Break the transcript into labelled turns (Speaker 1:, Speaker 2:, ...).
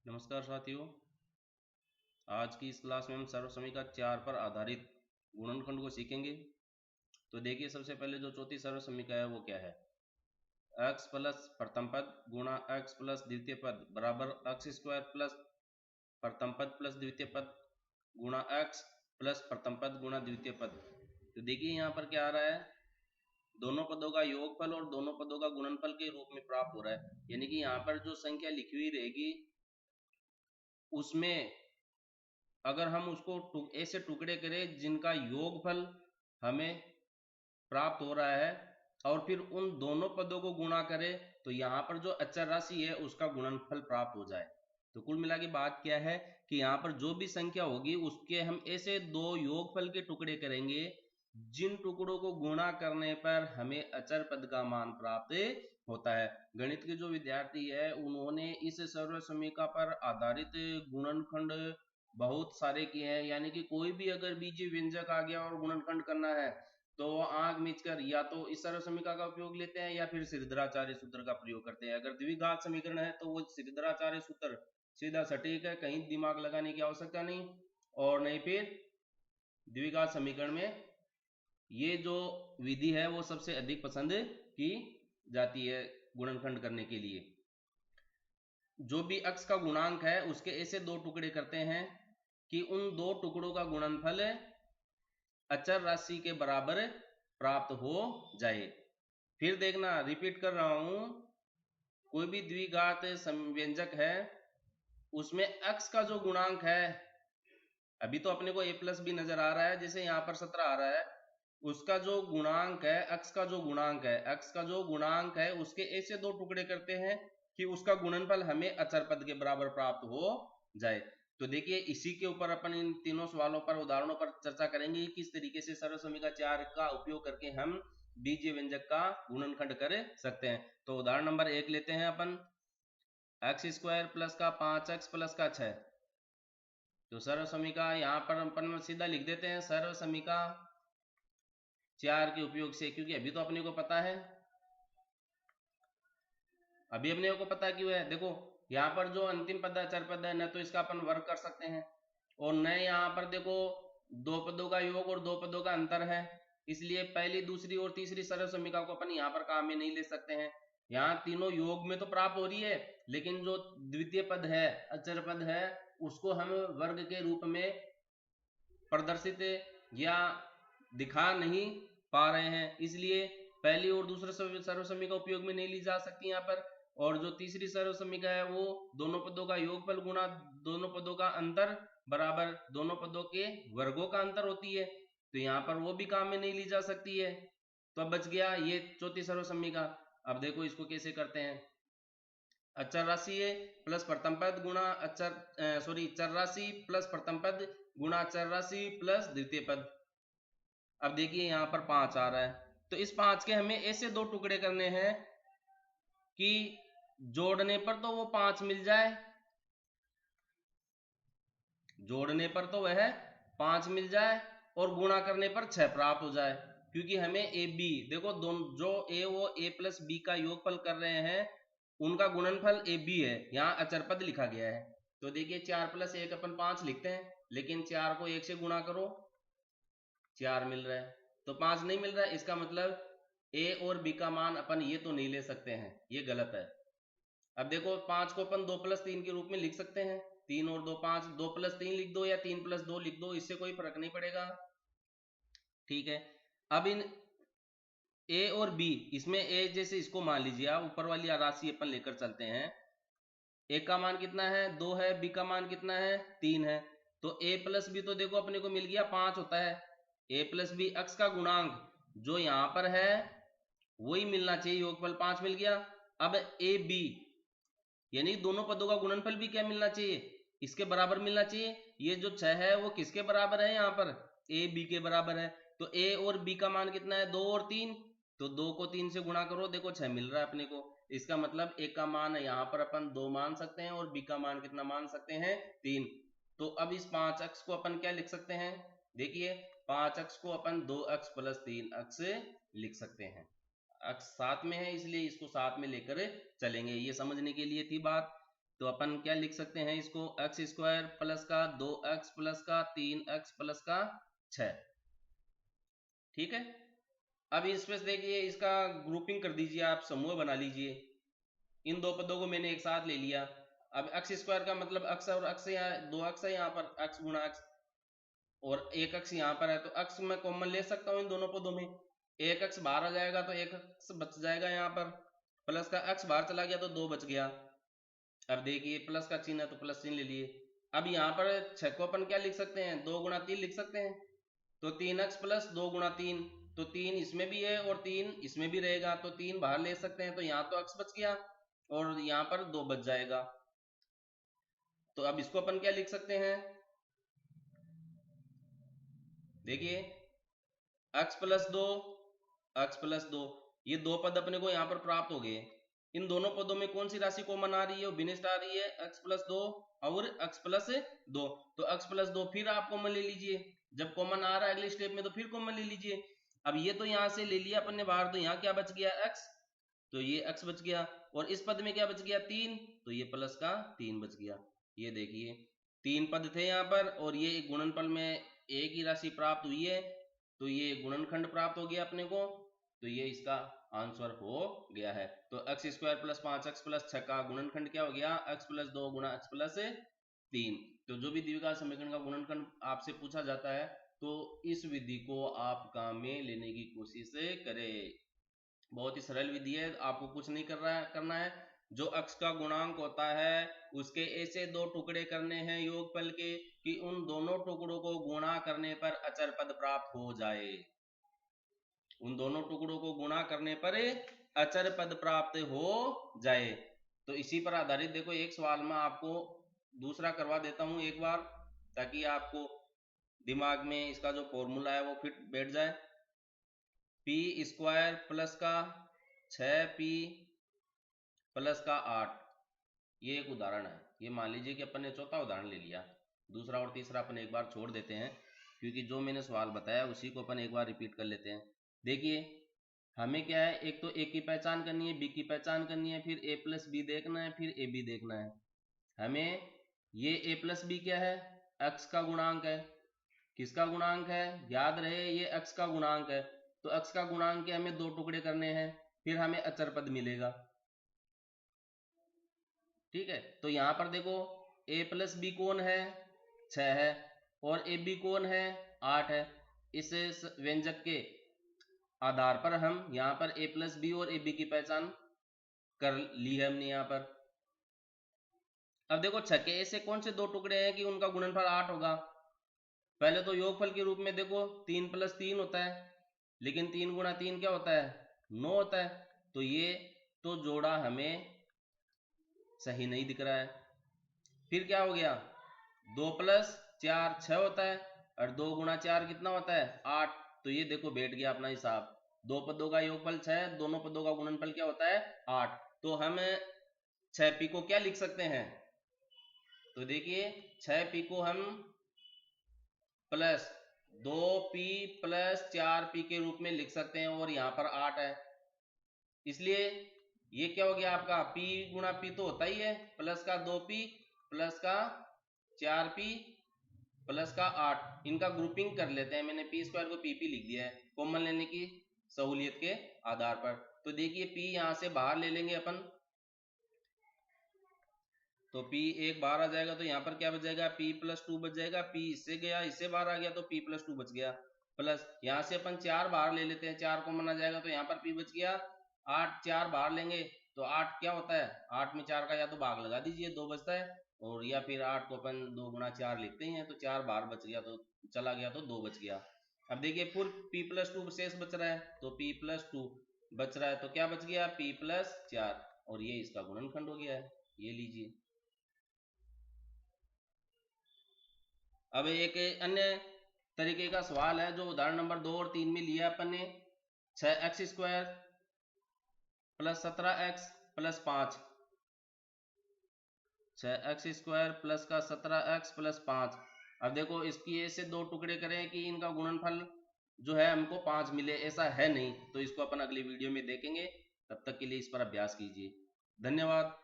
Speaker 1: नमस्कार साथियों। आज की इस क्लास में हम सर्वसमीकरण 4 पर आधारित गुणनखंड को सीखेंगे। तो देखिए, सबसे पहले जो चौथी सर्वसमीकरण है वो क्या है। x प्लस प्रथम पद गुणा x प्लस द्वितीय पद बराबर x स्क्वायर प्लस प्रथम पद प्लस द्वितीय पद गुणा x प्लस प्रथम पद गुणा द्वितीय पद। तो देखिए यहाँ पर क्या आ रहा है, दोनों पदों का योगफल और दोनों पदों का गुणनफल के रूप में प्राप्त हो रहा है। यानी कि यहाँ पर जो संख्या लिखी हुई रहेगी उसमें अगर हम उसको ऐसे टुकड़े करें जिनका योगफल हमें प्राप्त हो रहा है और फिर उन दोनों पदों को गुणा करें तो यहाँ पर जो अचर राशि है उसका गुणनफल प्राप्त हो जाए। तो कुल मिला के बात क्या है कि यहाँ पर जो भी संख्या होगी उसके हम ऐसे दो योगफल के टुकड़े करेंगे जिन टुकड़ों को गुणा करने पर हमें अचर पद का मान प्राप्त होता है। गणित के जो विद्यार्थी है उन्होंने इस सर्वसमीकरण पर आधारित गुणनखंड बहुत सारे किए हैं। यानी कि कोई भी अगर बीजीय व्यंजक आ गया और गुणनखंड करना है तो आंख मीचकर या तो इस सर्वसमीकरण का उपयोग लेते हैं या फिर श्रीधराचार्य सूत्र का प्रयोग करते हैं। अगर द्विघात समीकरण है तो वो श्रीधराचार्य सूत्र सीधा सटीक है, कहीं दिमाग लगाने की आवश्यकता नहीं। और नहीं फिर द्विघात समीकरण में ये जो विधि है वो सबसे अधिक पसंद की जाती है गुणनखंड करने के लिए। जो भी अक्ष का गुणांक है उसके ऐसे दो टुकड़े करते हैं कि उन दो टुकड़ों का गुणनफल अचर राशि के बराबर प्राप्त हो जाए। फिर देखना, रिपीट कर रहा हूं, कोई भी द्विघात व्यंजक है उसमें x का जो गुणांक है, अभी तो अपने को a प्लस बी नजर आ रहा है, जैसे यहाँ पर 17 आ रहा है, उसका जो गुणांक है x का जो गुणांक है x का जो गुणांक है उसके ऐसे दो टुकड़े करते हैं कि उसका गुणनफल हमें अचर पद के बराबर प्राप्त हो जाए। तो देखिए, इसी के ऊपर अपन इन तीनों सवालों पर उदाहरणों पर चर्चा करेंगे किस तरीके से सर्वसमीकरण 4 का उपयोग करके हम बीजीय व्यंजक का गुणनखंड कर सकते हैं। तो उदाहरण नंबर 1 लेते हैं अपन, एक्स स्क्वायर प्लस का 5x प्लस का 6। तो सर्वसमीकरण यहाँ पर अपन सीधा लिख देते हैं सर्वसमीकरण 4 के उपयोग से, क्योंकि अभी तो अपने को पता है, अभी अपने को पता क्यों है। देखो यहाँ पर जो अंतिम पद है अचर पद है, न तो इसका अपन वर्ग कर सकते हैं और न यहाँ पर देखो दो पदों का योग और दो पदों का अंतर है, इसलिए पहली दूसरी और तीसरी सर्वसमीकरण को अपन यहाँ पर काम में नहीं ले सकते हैं। यहाँ तीनों योग में तो प्राप्त हो रही है, लेकिन जो द्वितीय पद है अचर पद है उसको हम वर्ग के रूप में प्रदर्शित या दिखा नहीं पा रहे हैं, इसलिए पहली और दूसरे सर्वसमीकरण उपयोग में नहीं ली जा सकती यहाँ पर। और जो तीसरी सर्वसमीकरण है वो दोनों पदों का योगफल गुणा दोनों पदों का अंतर बराबर दोनों पदों के वर्गों का अंतर होती है, तो यहाँ पर वो भी काम में नहीं ली जा सकती है। तो अब बच गया ये चौथी सर्वसमीकरण। अब देखो इसको कैसे करते हैं, अचर राशि है प्लस प्रथम पद गुणा चर राशि प्लस प्रथम पद गुणा चर राशि प्लस द्वितीय पद। अब देखिए यहाँ पर 5 आ रहा है, तो इस 5 के हमें ऐसे दो टुकड़े करने हैं कि जोड़ने पर तो वो 5 मिल जाए, जोड़ने पर तो वह 5 मिल जाए और गुणा करने पर 6 प्राप्त हो जाए, क्योंकि हमें ए बी, देखो दोनों जो ए वो ए प्लस बी का योगफल कर रहे हैं उनका गुणनफल ए बी है, यहाँ अचर पद लिखा गया है। तो देखिए 4 प्लस 1 अपन 5 लिखते हैं, लेकिन 4 को 1 से गुणा करो 4 मिल रहा है, तो 5 नहीं मिल रहा है, इसका मतलब ए और बी का मान अपन ये तो नहीं ले सकते हैं, ये गलत है। अब देखो 5 को अपन 2 प्लस 3 के रूप में लिख सकते हैं, 3 और 2 5, 2 प्लस 3 लिख दो या 3 प्लस 2 लिख दो, इससे कोई फर्क नहीं पड़ेगा, ठीक है। अब इन ए और बी, इसमें ए जैसे इसको मान लीजिए आप, ऊपर वाली राशि अपन लेकर चलते हैं, ए का मान कितना है 2 है, बी का मान कितना है 3 है, तो ए प्लस बी तो देखो अपने को मिल गया 5 होता है, ए प्लस बी अक्ष का गुणांक जो यहाँ पर है वही मिलना चाहिए, योगफल 5 मिल गया। अब ए बी यानी दोनों पदों का गुणनफल भी क्या मिलना चाहिए, इसके बराबर मिलना चाहिए। ये जो 6 है वो किसके बराबर है, यहाँ पर ए बी के बराबर है, तो ए और बी का मान कितना है 2 और 3, तो 2 को 3 से गुणा करो, देखो 6 मिल रहा है अपने को, इसका मतलब ए का मान यहाँ पर अपन 2 मान सकते हैं और बी का मान कितना मान सकते हैं 3। तो अब इस 5 अक्ष को अपन क्या लिख सकते हैं, देखिए 5 अक्ष को अपन 2 अक्ष प्लस 3 अक्ष लिख सकते हैं, अक्ष साथ में है इसलिए इसको साथ में लेकर चलेंगे, ये समझने के लिए थी बात। तो अपन क्या लिख सकते हैं इसको, एक्स स्क्वायर प्लस का 2x प्लस का 3x प्लस का 6। ठीक है, अब इसमें देखिए इसका ग्रुपिंग कर दीजिए, आप समूह बना लीजिए। इन दो पदों को मैंने एक साथ ले लिया। अब एक्स स्क्वायर का मतलब अक्स और अक्स, यहाँ 2x है, यहाँ पर x गुणा x और 1x यहाँ पर है, तो x मैं कॉमन ले सकता हूँ इन दोनों पदों में। 1x बाहर आ जाएगा तो 1x बच जाएगा यहाँ पर, प्लस का x बाहर चला गया तो 2 बच गया। अब देखिए प्लस का चिन्ह है तो प्लस चिन्ह ले लिए। अब यहाँ पर 6 को अपन क्या लिख सकते हैं, 2 गुणा 3 लिख सकते हैं। तो 3x प्लस 2 गुणा 3, तो 3 इसमें भी है और 3 इसमें भी रहेगा, तो 3 बाहर ले सकते हैं, तो यहाँ तो x बच गया और यहाँ पर 2 बच जाएगा। तो अब इसको अपन क्या लिख सकते हैं, देखिए x प्लस 2, x प्लस 2, ये दो पद अपने को यहाँ पर प्राप्त हो गए। इन दोनों पदों में कौन सी राशि कॉमन आ रही है, वो विनिष्ट आ रही है, x प्लस 2 और x प्लस 2। तो x प्लस 2 फिर आप कॉमन ले लीजिए, जब कॉमन आ रहा है अगले स्टेप में तो फिर कॉमन ले लीजिए। अब ये तो यहाँ से ले लिया अपन ने बाहर, तो यहाँ क्या बच गया x, तो ये x बच गया, और इस पद में क्या बच गया 3, तो ये प्लस का 3 बच गया। ये देखिए 3 पद थे यहाँ पर और ये गुणनफल में एक ही राशि प्राप्त हुई है, तो ये गुणनखंड प्राप्त हो गया अपने को, तो ये इसका आंसर हो गया है। तो x square plus 5x plus 6 का गुणनखंड क्या हो गया, x प्लस 2 गुणा x प्लस 3। तो जो भी द्विघात समीकरण का गुणनखंड आपसे पूछा जाता है तो इस विधि को आप काम में लेने की कोशिश करें। बहुत ही सरल विधि है, आपको कुछ नहीं करना है। जो अक्ष का गुणांक होता है उसके ऐसे दो टुकड़े करने हैं योगफल के कि उन दोनों टुकड़ों को गुणा करने पर अचर पद प्राप्त हो जाए। उन दोनों टुकड़ों को गुणा करने पर अचर पद प्राप्त हो जाए। तो इसी पर आधारित देखो एक सवाल में आपको दूसरा करवा देता हूं एक बार, ताकि आपको दिमाग में इसका जो फॉर्मूला है वो फिट बैठ जाए। पी स्क्वायर प्लस का 6p प्लस का 8, ये एक उदाहरण है। ये मान लीजिए कि अपन ने चौथा उदाहरण ले लिया, दूसरा और तीसरा अपन एक बार छोड़ देते हैं, क्योंकि जो मैंने सवाल बताया उसी को अपन एक बार रिपीट कर लेते हैं। देखिए हमें क्या है, एक तो a की पहचान करनी है, b की पहचान करनी है, फिर a प्लस बी देखना है, फिर ab देखना है। हमें ये a प्लस बी क्या है, x का गुणांक है। किसका गुणांक है, याद रहे ये x का गुणांक है, तो x का गुणांक के हमें दो टुकड़े करने हैं, फिर हमें अचर पद मिलेगा। ठीक है, तो यहां पर देखो a प्लस बी कौन है, 6 है, और ए बी कौन है, 8 है। इस व्यंजक के आधार पर हम यहाँ पर a प्लस बी और ए बी की पहचान कर ली है हमने यहाँ पर। अब देखो 6 के ऐसे कौन से दो टुकड़े हैं कि उनका गुणनफल 8 होगा। पहले तो योगफल के रूप में देखो 3 प्लस 3 होता है, लेकिन 3 गुणा 3 क्या होता है, 9 होता है। तो ये तो जोड़ा हमें सही नहीं दिख रहा है। फिर क्या हो गया, 2 प्लस 4 6 होता है, और 2 गुणा 4 कितना होता है, 8। तो ये देखो बैठ गया अपना हिसाब, दो पदों का योगफल 6, दोनों पदों का गुणनफल क्या होता है, 8। तो हम 6p को क्या लिख सकते हैं, तो देखिए 6p को हम प्लस 2p प्लस 4p के रूप में लिख सकते हैं, और यहाँ पर 8 है, इसलिए ये क्या हो गया आपका p गुणा p तो होता ही है, प्लस का 2p प्लस का 4p प्लस का 8। इनका ग्रुपिंग कर लेते हैं, मैंने p स्क्वायर को pp लिख दिया है कॉमन लेने की सहूलियत के आधार पर। तो देखिए p यहां से बाहर ले लेंगे अपन, तो p एक बाहर आ जाएगा, तो यहाँ पर क्या बच जाएगा, p प्लस 2 बच जाएगा। p इससे गया, इससे बाहर आ गया, तो p प्लस 2 बच गया। प्लस यहाँ से अपन 4 बाहर ले लेते हैं, 4 कॉमन आ जाएगा, तो यहाँ पर p बच गया। 8 4 बाहर लेंगे तो 8 क्या होता है, 8 में 4 का या तो भाग लगा दीजिए, 2 बचता है, और या फिर 8 को अपन 2 गुणा 4 लिखते हैं, तो 4 बाहर बच गया, तो चला गया, तो 2 बच गया। अब देखिए फिर p प्लस 2 शेष बच रहा है, तो p प्लस 2 बच रहा है, तो क्या बच गया, p प्लस 4, और ये इसका गुणनखंड हो गया है। ये लीजिए। अब एक अन्य तरीके का सवाल है जो उदाहरण नंबर 2 और 3 में लिया अपन ने, 6x square plus 17x plus 5, 6x square plus का 17x प्लस 5। अब देखो इसकी ऐसे दो टुकड़े करें कि इनका गुणनफल जो है हमको 5 मिले, ऐसा है नहीं, तो इसको अपन अगली वीडियो में देखेंगे। तब तक के लिए इस पर अभ्यास कीजिए। धन्यवाद।